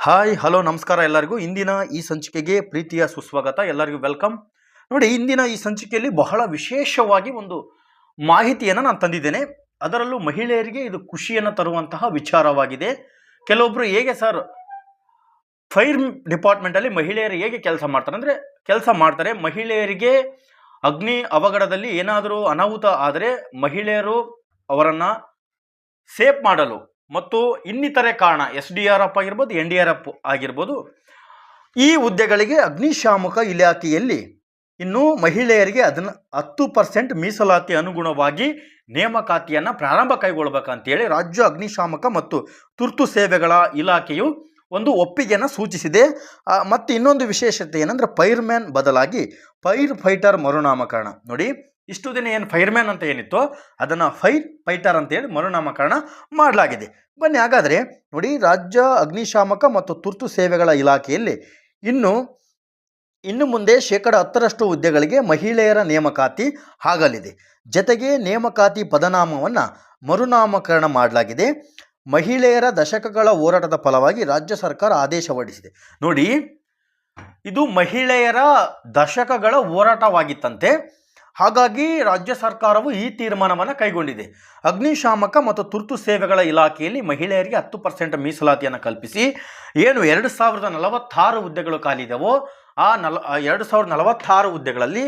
Hi hello ನಮಸ್ಕಾರ ಎಲ್ಲರಿಗೂ. ಇಂದಿನ ಈ ಸಂಚಿಕೆಗೆ ಪ್ರೀತಿಯ ಸುಸ್ವಾಗತ. ಎಲ್ಲರಿಗೂ ವೆಲ್ಕಮ್. ನೋಡಿ, ಇಂದಿನ ಈ ಸಂಚಿಕೆಯಲ್ಲಿ ಬಹಳ ವಿಶೇಷವಾಗಿ ಒಂದು ಮಾಹಿತಿಯನ್ನು ನಾನು ತಂದಿದ್ದೇನೆ. ಅದರಲ್ಲೂ ಮಹಿಳೆಯರಿಗೆ ಇದು ಖುಷಿಯನ್ನು ತರುವಂತಹ ವಿಚಾರವಾಗಿದೆ. ಕೆಲವೊಬ್ಬರು ಹೇಗೆ ಸರ್ ಫೈರ್ ಡಿಪಾರ್ಟ್ಮೆಂಟಲ್ಲಿ ಮಹಿಳೆಯರು ಹೇಗೆ ಕೆಲಸ ಮಾಡ್ತಾರೆ, ಮಹಿಳೆಯರಿಗೆ ಅಗ್ನಿ ಅವಘಡದಲ್ಲಿ ಏನಾದರೂ ಅನಾಹುತ ಆದರೆ ಮಹಿಳೆಯರು ಅವರನ್ನು ಸೇಫ್ ಮಾಡಲು ಮತ್ತು ಇನ್ನಿತರೆ ಕಾರಣ SDRF ಆಗಿರ್ಬೋದು, NDRF ಆಗಿರ್ಬೋದು, ಈ ಹುದ್ದೆಗಳಿಗೆ ಅಗ್ನಿಶಾಮಕ ಇಲಾಖೆಯಲ್ಲಿ ಇನ್ನು ಮಹಿಳೆಯರಿಗೆ 10% ಮೀಸಲಾತಿ ಅನುಗುಣವಾಗಿ ನೇಮಕಾತಿಯನ್ನು ಪ್ರಾರಂಭ ಕೈಗೊಳ್ಳಬೇಕಂತೇಳಿ ರಾಜ್ಯ ಅಗ್ನಿಶಾಮಕ ಮತ್ತು ತುರ್ತು ಸೇವೆಗಳ ಇಲಾಖೆಯು ಒಂದು ಒಪ್ಪಿಗೆಯನ್ನು ಸೂಚಿಸಿದೆ. ಮತ್ತು ಇನ್ನೊಂದು ವಿಶೇಷತೆ ಏನಂದರೆ ಫೈರ್ಮ್ಯಾನ್ ಬದಲಾಗಿ ಫೈರ್ ಫೈಟರ್ ಮರುನಾಮಕರಣ. ನೋಡಿ, ಇಷ್ಟು ದಿನ ಏನು ಫೈರ್ಮ್ಯಾನ್ ಅಂತ ಏನಿತ್ತು ಅದನ್ನು ಫೈರ್ ಫೈಟರ್ ಅಂತೇಳಿ ಮರುನಾಮಕರಣ ಮಾಡಲಾಗಿದೆ. ಬನ್ನಿ ಹಾಗಾದರೆ ನೋಡಿ, ರಾಜ್ಯ ಅಗ್ನಿಶಾಮಕ ಮತ್ತು ತುರ್ತು ಸೇವೆಗಳ ಇಲಾಖೆಯಲ್ಲಿ ಇನ್ನು ಮುಂದೆ 10% ಹುದ್ದೆಗಳಿಗೆ ಮಹಿಳೆಯರ ನೇಮಕಾತಿ ಆಗಲಿದೆ. ಜತೆಗೆ ನೇಮಕಾತಿ ಪದನಾಮವನ್ನು ಮರುನಾಮಕರಣ ಮಾಡಲಾಗಿದೆ. ಮಹಿಳೆಯರ ದಶಕಗಳ ಹೋರಾಟದ ಫಲವಾಗಿ ರಾಜ್ಯ ಸರ್ಕಾರ ಆದೇಶ ಹೊರಡಿಸಿದೆ. ನೋಡಿ, ಇದು ಮಹಿಳೆಯರ ದಶಕಗಳ ಹೋರಾಟವಾಗಿತ್ತಂತೆ. ಹಾಗಾಗಿ ರಾಜ್ಯ ಸರ್ಕಾರವು ಈ ತೀರ್ಮಾನವನ್ನು ಕೈಗೊಂಡಿದೆ. ಅಗ್ನಿಶಾಮಕ ಮತ್ತು ತುರ್ತು ಸೇವೆಗಳ ಇಲಾಖೆಯಲ್ಲಿ ಮಹಿಳೆಯರಿಗೆ 10% ಮೀಸಲಾತಿಯನ್ನು ಕಲ್ಪಿಸಿ ಏನು 2046 ಹುದ್ದೆಗಳು ಖಾಲಿ ಇದೆಯೋ ಆ 2046 ಹುದ್ದೆಗಳಲ್ಲಿ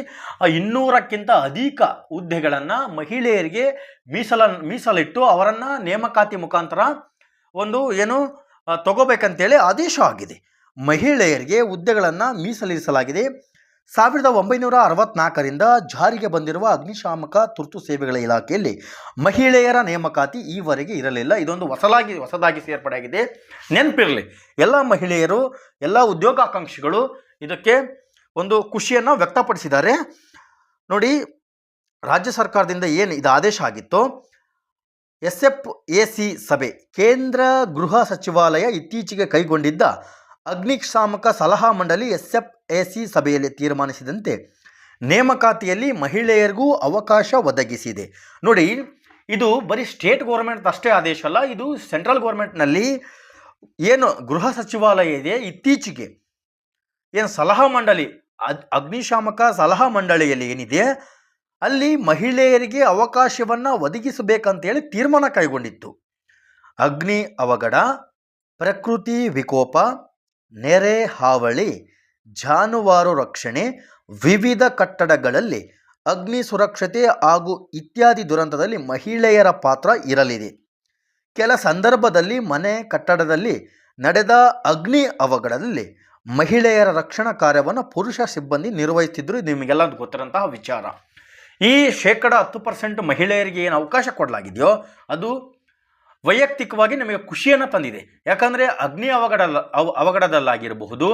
200ಕ್ಕಿಂತ ಅಧಿಕ ಹುದ್ದೆಗಳನ್ನು ಮಹಿಳೆಯರಿಗೆ ಮೀಸಲಿಟ್ಟು ಅವರನ್ನು ನೇಮಕಾತಿ ಮುಖಾಂತರ ತಗೋಬೇಕಂತೇಳಿ ಆದೇಶ ಆಗಿದೆ. ಮಹಿಳೆಯರಿಗೆ ಹುದ್ದೆಗಳನ್ನು ಮೀಸಲಿರಿಸಲಾಗಿದೆ. 1964ರಿಂದ ಜಾರಿಗೆ ಬಂದಿರುವ ಅಗ್ನಿಶಾಮಕ ತುರ್ತು ಸೇವೆಗಳ ಇಲಾಖೆಯಲ್ಲಿ ಮಹಿಳೆಯರ ನೇಮಕಾತಿ ಈವರೆಗೆ ಇರಲಿಲ್ಲ. ಇದೊಂದು ಹೊಸದಾಗಿ ಸೇರ್ಪಡೆಯಾಗಿದೆ. ನೆನಪಿರಲಿ, ಎಲ್ಲ ಮಹಿಳೆಯರು, ಎಲ್ಲ ಉದ್ಯೋಗಾಕಾಂಕ್ಷಿಗಳು ಇದಕ್ಕೆ ಒಂದು ಖುಷಿಯನ್ನು ವ್ಯಕ್ತಪಡಿಸಿದ್ದಾರೆ. ನೋಡಿ, ರಾಜ್ಯ ಸರ್ಕಾರದಿಂದ ಏನು ಇದು ಆದೇಶ ಆಗಿತ್ತು, SFAC ಸಭೆ, ಕೇಂದ್ರ ಗೃಹ ಸಚಿವಾಲಯ ಇತ್ತೀಚೆಗೆ ಕೈಗೊಂಡಿದ್ದ ಅಗ್ನಿಶಾಮಕ ಸಲಹಾ ಮಂಡಳಿ SFAC ಸಭೆಯಲ್ಲಿ ತೀರ್ಮಾನಿಸಿದಂತೆ ನೇಮಕಾತಿಯಲ್ಲಿ ಮಹಿಳೆಯರಿಗೂ ಅವಕಾಶ ಒದಗಿಸಿದೆ. ನೋಡಿ, ಇದು ಬರೀ ಸ್ಟೇಟ್ ಗೌರ್ಮೆಂಟ್ ಅಷ್ಟೇ ಆದೇಶ ಅಲ್ಲ, ಇದು ಸೆಂಟ್ರಲ್ ಗೌರ್ಮೆಂಟ್ನಲ್ಲಿ ಏನು ಗೃಹ ಸಚಿವಾಲಯ ಇದೆ, ಇತ್ತೀಚೆಗೆ ಏನು ಸಲಹಾ ಮಂಡಳಿ, ಅಗ್ನಿಶಾಮಕ ಸಲಹಾ ಮಂಡಳಿಯಲ್ಲಿ ಏನಿದೆ ಅಲ್ಲಿ ಮಹಿಳೆಯರಿಗೆ ಅವಕಾಶವನ್ನು ಒದಗಿಸಬೇಕಂತೇಳಿ ತೀರ್ಮಾನ ಕೈಗೊಂಡಿತ್ತು. ಅಗ್ನಿ ಅವಘಡ, ಪ್ರಕೃತಿ ವಿಕೋಪ, ನೆರೆ ಹಾವಳಿ, ಜಾನುವಾರು ರಕ್ಷಣೆ, ವಿವಿಧ ಕಟ್ಟಡಗಳಲ್ಲಿ ಅಗ್ನಿ ಸುರಕ್ಷತೆ ಹಾಗೂ ಇತ್ಯಾದಿ ದುರಂತದಲ್ಲಿ ಮಹಿಳೆಯರ ಪಾತ್ರ ಇರಲಿದೆ. ಕೆಲ ಸಂದರ್ಭದಲ್ಲಿ ಮನೆ ಕಟ್ಟಡದಲ್ಲಿ ನಡೆದ ಅಗ್ನಿ ಅವಘಡದಲ್ಲಿ ಮಹಿಳೆಯರ ರಕ್ಷಣಾ ಕಾರ್ಯವನ್ನು ಪುರುಷ ಸಿಬ್ಬಂದಿ ನಿರ್ವಹಿಸುತ್ತಿದ್ದರು. ನಿಮಗೆಲ್ಲ ಗೊತ್ತಿರೋಂತಹ ವಿಚಾರ. ಈ 10% ಮಹಿಳೆಯರಿಗೆ ಏನು ಅವಕಾಶ ಕೊಡಲಾಗಿದೆಯೋ ಅದು ವೈಯಕ್ತಿಕವಾಗಿ ನಮಗೆ ಖುಷಿಯನ್ನು ತಂದಿದೆ. ಯಾಕಂದರೆ ಅಗ್ನಿ ಅವಘಡದಲ್ಲಾಗಿರಬಹುದು,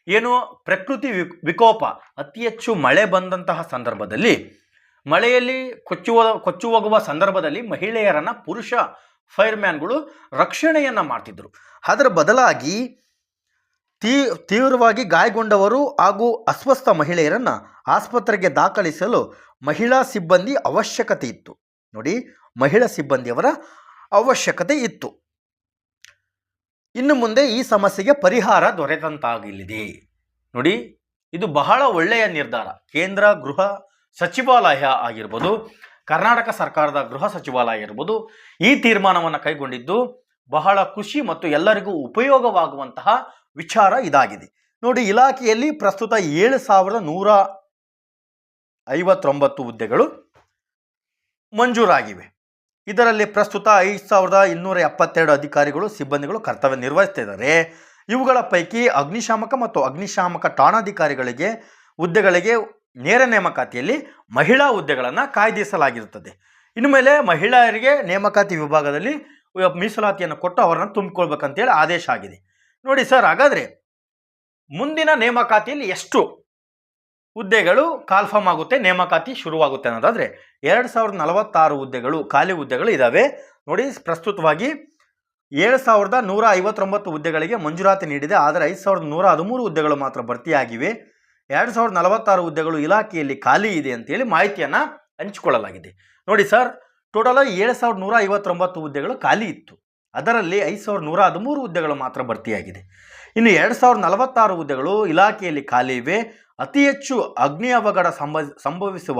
ಏನು ಪ್ರಕೃತಿ ವಿಕೋಪ, ಅತಿ ಹೆಚ್ಚು ಮಳೆ ಬಂದಂತಹ ಸಂದರ್ಭದಲ್ಲಿ, ಮಳೆಯಲ್ಲಿ ಕೊಚ್ಚಿ ಹೋಗುವ ಸಂದರ್ಭದಲ್ಲಿ ಮಹಿಳೆಯರನ್ನು ಪುರುಷ ಫೈರ್ಮ್ಯಾನ್ಗಳು ರಕ್ಷಣೆಯನ್ನು ಮಾಡ್ತಿದ್ದರು. ಅದರ ಬದಲಾಗಿ ತೀವ್ರವಾಗಿ ಗಾಯಗೊಂಡವರು ಹಾಗೂ ಅಸ್ವಸ್ಥ ಮಹಿಳೆಯರನ್ನು ಆಸ್ಪತ್ರೆಗೆ ದಾಖಲಿಸಲು ಮಹಿಳಾ ಸಿಬ್ಬಂದಿ ಅವಶ್ಯಕತೆ ಇತ್ತು. ನೋಡಿ, ಮಹಿಳಾ ಸಿಬ್ಬಂದಿಯವರ ಅವಶ್ಯಕತೆ ಇತ್ತು. ಇನ್ನು ಮುಂದೆ ಈ ಸಮಸ್ಯೆಗೆ ಪರಿಹಾರ ದೊರೆತಂತಾಗಲಿದೆ. ನೋಡಿ, ಇದು ಬಹಳ ಒಳ್ಳೆಯ ನಿರ್ಧಾರ. ಕೇಂದ್ರ ಗೃಹ ಸಚಿವಾಲಯ ಆಗಿರ್ಬೋದು, ಕರ್ನಾಟಕ ಸರ್ಕಾರದ ಗೃಹ ಸಚಿವಾಲಯ ಆಗಿರ್ಬೋದು, ಈ ತೀರ್ಮಾನವನ್ನು ಕೈಗೊಂಡಿದ್ದು ಬಹಳ ಖುಷಿ ಮತ್ತು ಎಲ್ಲರಿಗೂ ಉಪಯೋಗವಾಗುವಂತಹ ವಿಚಾರ ಇದಾಗಿದೆ. ನೋಡಿ, ಇಲಾಖೆಯಲ್ಲಿ ಪ್ರಸ್ತುತ 7159 ಹುದ್ದೆಗಳು ಮಂಜೂರಾಗಿವೆ. ಇದರಲ್ಲಿ ಪ್ರಸ್ತುತ 5272 ಅಧಿಕಾರಿಗಳು, ಸಿಬ್ಬಂದಿಗಳು ಕರ್ತವ್ಯ ನಿರ್ವಹಿಸ್ತಿದ್ದಾರೆ. ಇವುಗಳ ಪೈಕಿ ಅಗ್ನಿಶಾಮಕ ಮತ್ತು ಅಗ್ನಿಶಾಮಕ ಠಾಣಾಧಿಕಾರಿಗಳಿಗೆ ಹುದ್ದೆಗಳಿಗೆ ನೇರ ನೇಮಕಾತಿಯಲ್ಲಿ ಮಹಿಳಾ ಹುದ್ದೆಗಳನ್ನು ಕಾಯ್ದಿರಿಸಲಾಗಿರುತ್ತದೆ. ಇನ್ನು ಮೇಲೆ ಮಹಿಳೆಯರಿಗೆ ನೇಮಕಾತಿ ವಿಭಾಗದಲ್ಲಿ ಮೀಸಲಾತಿಯನ್ನು ಕೊಟ್ಟು ಅವರನ್ನು ತುಂಬಿಕೊಳ್ಬೇಕಂತೇಳಿ ಆದೇಶ ಆಗಿದೆ. ನೋಡಿ ಸರ್, ಹಾಗಾದರೆ ಮುಂದಿನ ನೇಮಕಾತಿಯಲ್ಲಿ ಎಷ್ಟು ಹುದ್ದೆಗಳು ಕಾಲ್ಫಾರ್ಮ್ ಆಗುತ್ತೆ, ನೇಮಕಾತಿ ಶುರುವಾಗುತ್ತೆ ಅನ್ನೋದಾದರೆ 2046 ಹುದ್ದೆಗಳು, ಖಾಲಿ ಹುದ್ದೆಗಳು ಇದ್ದಾವೆ. ನೋಡಿ, ಪ್ರಸ್ತುತವಾಗಿ 7159 ಹುದ್ದೆಗಳಿಗೆ ಮಂಜೂರಾತಿ ನೀಡಿದೆ. ಆದರೆ 5113 ಹುದ್ದೆಗಳು ಮಾತ್ರ ಭರ್ತಿಯಾಗಿವೆ. 2046 ಹುದ್ದೆಗಳು ಇಲಾಖೆಯಲ್ಲಿ ಖಾಲಿ ಇದೆ ಅಂತೇಳಿ ಮಾಹಿತಿಯನ್ನು ಹಂಚಿಕೊಳ್ಳಲಾಗಿದೆ. ನೋಡಿ ಸರ್, ಟೋಟಲ್ 7159 ಹುದ್ದೆಗಳು ಖಾಲಿ ಇತ್ತು. ಅದರಲ್ಲಿ 5113 ಹುದ್ದೆಗಳು ಮಾತ್ರ ಭರ್ತಿಯಾಗಿದೆ. ಇನ್ನು 2046 ಹುದ್ದೆಗಳು ಇಲಾಖೆಯಲ್ಲಿ ಖಾಲಿ ಇವೆ. ಅತಿ ಹೆಚ್ಚು ಅಗ್ನಿ ಅವಘಡ ಸಂಭವಿಸುವ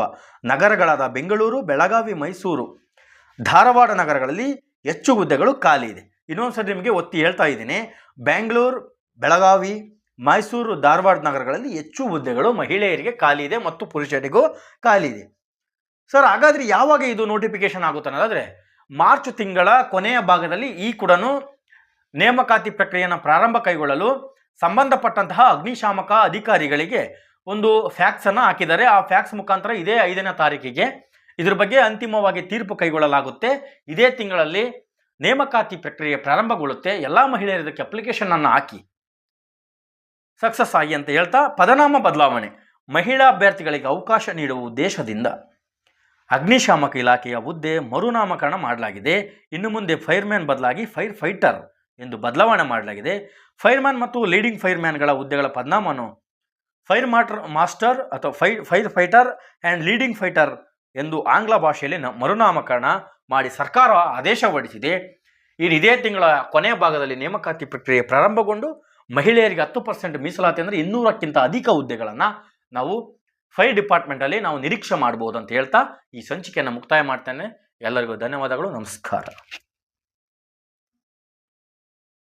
ನಗರಗಳಾದ ಬೆಂಗಳೂರು, ಬೆಳಗಾವಿ, ಮೈಸೂರು, ಧಾರವಾಡ ನಗರಗಳಲ್ಲಿ ಹೆಚ್ಚು ಹುದ್ದೆಗಳು ಖಾಲಿ ಇದೆ. ಇನ್ನೊಂದ್ಸರಿ ನಿಮಗೆ ಒತ್ತಿ ಹೇಳ್ತಾ ಇದ್ದೀನಿ, ಬೆಂಗಳೂರು, ಬೆಳಗಾವಿ, ಮೈಸೂರು, ಧಾರವಾಡ ನಗರಗಳಲ್ಲಿ ಹೆಚ್ಚು ಹುದ್ದೆಗಳು ಮಹಿಳೆಯರಿಗೆ ಖಾಲಿ ಇದೆ ಮತ್ತು ಪುರುಷರಿಗೂ ಖಾಲಿ ಇದೆ. ಸರ್, ಹಾಗಾದರೆ ಯಾವಾಗ ಇದು ನೋಟಿಫಿಕೇಶನ್ ಆಗುತ್ತೆ ಅನ್ನೋದಾದರೆ ಮಾರ್ಚ್ ತಿಂಗಳ ಕೊನೆಯ ಭಾಗದಲ್ಲಿ ಈ ಕೂಡ ನೇಮಕಾತಿ ಪ್ರಕ್ರಿಯೆಯನ್ನು ಪ್ರಾರಂಭ ಕೈಗೊಳ್ಳಲು ಸಂಬಂಧಪಟ್ಟಂತಹ ಅಗ್ನಿಶಾಮಕ ಅಧಿಕಾರಿಗಳಿಗೆ ಒಂದು ಫ್ಯಾಕ್ಸನ್ನು ಹಾಕಿದ್ದಾರೆ. ಆ ಫ್ಯಾಕ್ಸ್ ಮುಖಾಂತರ ಇದೇ 5ನೇ ತಾರೀಕಿಗೆ ಇದ್ರ ಬಗ್ಗೆ ಅಂತಿಮವಾಗಿ ತೀರ್ಪು ಕೈಗೊಳ್ಳಲಾಗುತ್ತೆ. ಇದೇ ತಿಂಗಳಲ್ಲಿ ನೇಮಕಾತಿ ಪ್ರಕ್ರಿಯೆ ಪ್ರಾರಂಭಗೊಳ್ಳುತ್ತೆ. ಎಲ್ಲ ಮಹಿಳೆಯರು ಇದಕ್ಕೆ ಅಪ್ಲಿಕೇಶನ್ ಹಾಕಿ ಸಕ್ಸಸ್ ಆಗಿ ಅಂತ ಹೇಳ್ತಾ, ಪದನಾಮ ಬದಲಾವಣೆ, ಮಹಿಳಾ ಅಭ್ಯರ್ಥಿಗಳಿಗೆ ಅವಕಾಶ ನೀಡುವ ಉದ್ದೇಶದಿಂದ ಅಗ್ನಿಶಾಮಕ ಇಲಾಖೆಯ ಹುದ್ದೆ ಮರುನಾಮಕರಣ ಮಾಡಲಾಗಿದೆ. ಇನ್ನು ಮುಂದೆ ಫೈರ್ಮ್ಯಾನ್ ಬದಲಾಗಿ ಫೈರ್ ಫೈಟರ್ ಎಂದು ಬದಲಾವಣೆ ಮಾಡಲಾಗಿದೆ. ಫೈರ್ಮ್ಯಾನ್ ಮತ್ತು ಲೀಡಿಂಗ್ ಫೈರ್ಮ್ಯಾನ್ಗಳ ಹುದ್ದೆಗಳ ಪದನಾಮವನ್ನು ಫೈರ್ ಮಾಸ್ಟರ್ ಅಥವಾ fire fighter and leading fighter ಎಂದು ಆಂಗ್ಲ ಭಾಷೆಯಲ್ಲಿ ಮರುನಾಮಕರಣ ಮಾಡಿ ಸರ್ಕಾರ ಆದೇಶ ಹೊರಡಿಸಿದೆ. ಇದೇ ತಿಂಗಳ ಕೊನೆಯ ಭಾಗದಲ್ಲಿ ನೇಮಕಾತಿ ಪ್ರಕ್ರಿಯೆ ಪ್ರಾರಂಭಗೊಂಡು ಮಹಿಳೆಯರಿಗೆ 10% ಮೀಸಲಾತಿ ಅಂದರೆ 200ಕ್ಕಿಂತ ಅಧಿಕ ಹುದ್ದೆಗಳನ್ನು ನಾವು ಫೈರ್ ಡಿಪಾರ್ಟ್ಮೆಂಟಲ್ಲಿ ನಾವು ನಿರೀಕ್ಷೆ ಮಾಡ್ಬೋದು ಅಂತ ಹೇಳ್ತಾ ಈ ಸಂಚಿಕೆಯನ್ನು ಮುಕ್ತಾಯ ಮಾಡ್ತೇನೆ. ಎಲ್ಲರಿಗೂ ಧನ್ಯವಾದಗಳು. ನಮಸ್ಕಾರ.